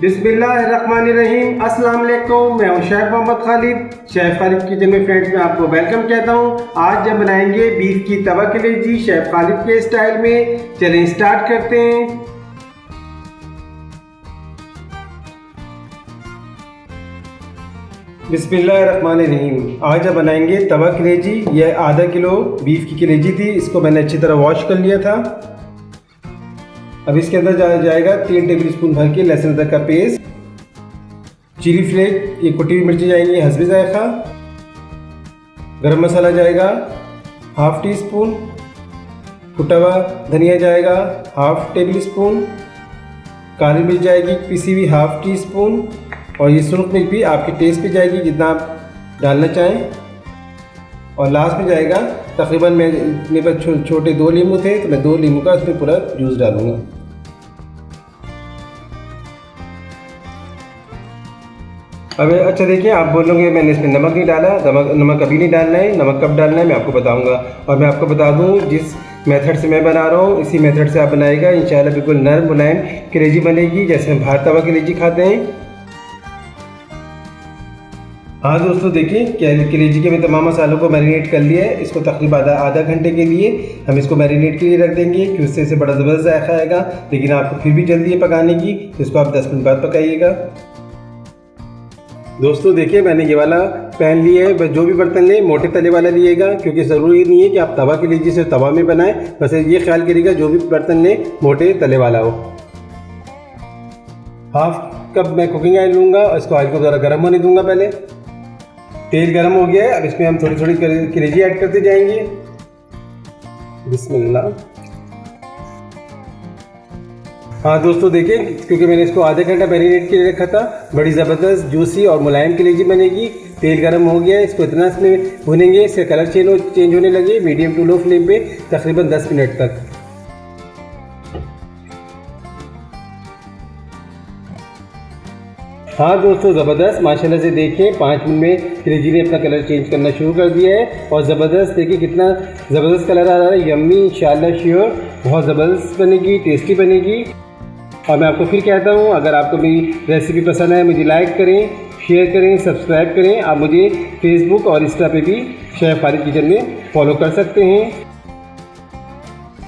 बिस्मिल्लाहिर्रहमानिर्रहीम। अस्सलाम वालेकुम। मैं हूं शेख मोहम्मद खालिद। शेफ खालिद किचन में फ्रेंड्स में आपको वेलकम कहता हूं। आज जब बनाएंगे बीफ की तवा कलेजी शेफ खालिद के स्टाइल में। चलें स्टार्ट करते हैं। बिस्मिल्लाहिर्रहमानिर्रहीम। आज जब बनाएंगे तवा कलेजी। यह आधा किलो बीफ की कलेजी थी, इसको मैंने अच्छी तरह वॉश कर लिया था। अब इसके अंदर जाएगा 3 टेबल स्पून भर के लहसुन अदरक का पेस्ट, चिली फ्लेक, ये कुटी हुई मिर्ची जाएंगी हस्बे जायका, गरम मसाला जाएगा हाफ टी स्पून, कुटा हुआ धनिया जाएगा हाफ टेबल स्पून, काली मिर्च जाएगी पिसी हुई हाफ टी स्पून, और ये सुरख मिर्च भी आपके टेस्ट पे जाएगी जितना आप डालना चाहें। और लास्ट में जाएगा तकरीबन मेरे पास छोटे 2 नींबू थे तो मैं 2 नींबू का उसमें पूरा जूस डालूंगा। अब अच्छा देखिए, आप बोलोगे मैंने इसमें नमक नहीं डाला। नमक अभी नहीं डालना है, नमक कब डालना है मैं आपको बताऊंगा। और मैं आपको बता दूं जिस मेथड से मैं बना रहा हूँ इसी मेथड से आप बनाएगा, इंशाल्लाह बिल्कुल नरम मुलायम कलेजी बनेगी जैसे हम बाहर तवा कलेजी खाते हैं। हाँ दोस्तों देखिए, कलेजी के मैं तमाम मसालों को मैरिनेट कर लिया है। इसको तकरीबन आधा घंटे के लिए हम इसको मैरिनेट के लिए रख देंगे कि उससे इसे बड़ा ज़बरदस्त जायका आएगा। लेकिन आपको फिर भी जल्दी है पकाने की, इसको आप 10 मिनट बाद पकाइएगा। दोस्तों देखिए, मैंने ये वाला पैन लिया है। जो भी बर्तन लें मोटे तले वाला लिएगा, क्योंकि ज़रूरी नहीं है कि आप तवा कलेजी से तवा में बनाएं। बस ये ख्याल करिएगा जो भी बर्तन लें मोटे तले वाला हो। हाफ कप मैं कुकिंग ऑयल लूँगा और इसको ऑयल को ज़रा गर्म होने दूँगा। पहले तेल गर्म हो गया है, अब इसमें हम थोड़ी थोड़ी कलेजी ऐड करते जाएंगे। बिस्मिल्लाह। हाँ दोस्तों देखिए, क्योंकि मैंने इसको आधा घंटा मैरिनेट के लिए रखा था, बड़ी ज़बरदस्त जूसी और मुलायम कलेजी बनेगी। तेल गर्म हो गया है, इसको इतना इसमें भुनेंगे इससे कलर चेंज होने लगे मीडियम टू लो फ्लेम पे तकरीबन 10 मिनट तक। हाँ दोस्तों ज़बरदस्त, माशाल्लाह से देखिए 5 मिनट में कलेजी ने अपना कलर चेंज करना शुरू कर दिया है। और ज़बरदस्त देखिए कितना ज़बरदस्त कलर आ रहा है। यम्मी, इंशाल्लाह श्योर बहुत ज़बरदस्त बनेगी, टेस्टी बनेगी। और मैं आपको फिर कहता हूँ, अगर आपको मेरी रेसिपी पसंद आए मुझे लाइक करें, शेयर करें, सब्सक्राइब करें। आप मुझे फेसबुक और इंस्टा पे भी शेफ खालिद किचन में फॉलो कर सकते हैं।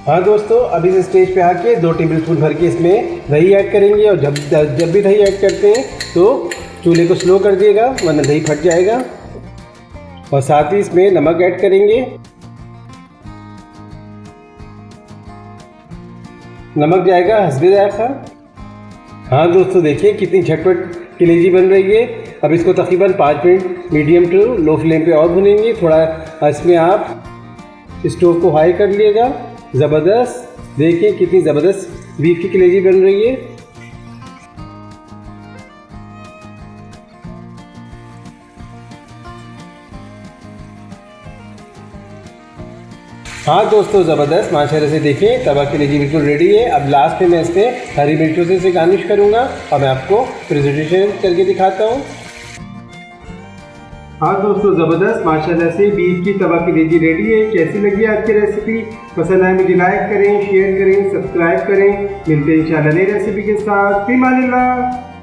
हाँ दोस्तों, अभी इस स्टेज पे आके 2 टेबल स्पून भर के इसमें दही ऐड करेंगे। और जब भी दही ऐड करते हैं तो चूल्हे को स्लो कर दिएगा वरना दही फट जाएगा। और साथ ही इसमें नमक ऐड करेंगे। नमक जाएगा हस्बे जायका। हाँ दोस्तों देखिए कितनी झटपट कलेजी बन रही है। अब इसको तकरीबन 5 minute medium to low flame पे और भुनेंगे। थोड़ा इसमें आप स्टोव को हाई कर लिएगा। ज़बरदस्त देखिए कितनी ज़बरदस्त बीफ की कलेजी बन रही है। हाँ दोस्तों ज़बरदस्त, माशाल्लाह से देखिए तवा कलेजी बिल्कुल रेडी है। अब लास्ट में मैं इसमें हरी मिर्चों से गार्निश करूँगा और मैं आपको प्रेजेंटेशन करके दिखाता हूँ। हाँ दोस्तों ज़बरदस्त, माशाल्लाह से बीफ की तवा कलेजी रेडी है। कैसी लगी आज की रेसिपी? पसंद आए मुझे लाइक करें, शेयर करें, सब्सक्राइब करें। मिलते हैं इंशाल्लाह नई रेसिपी के साथ। फी मानिल्लाह।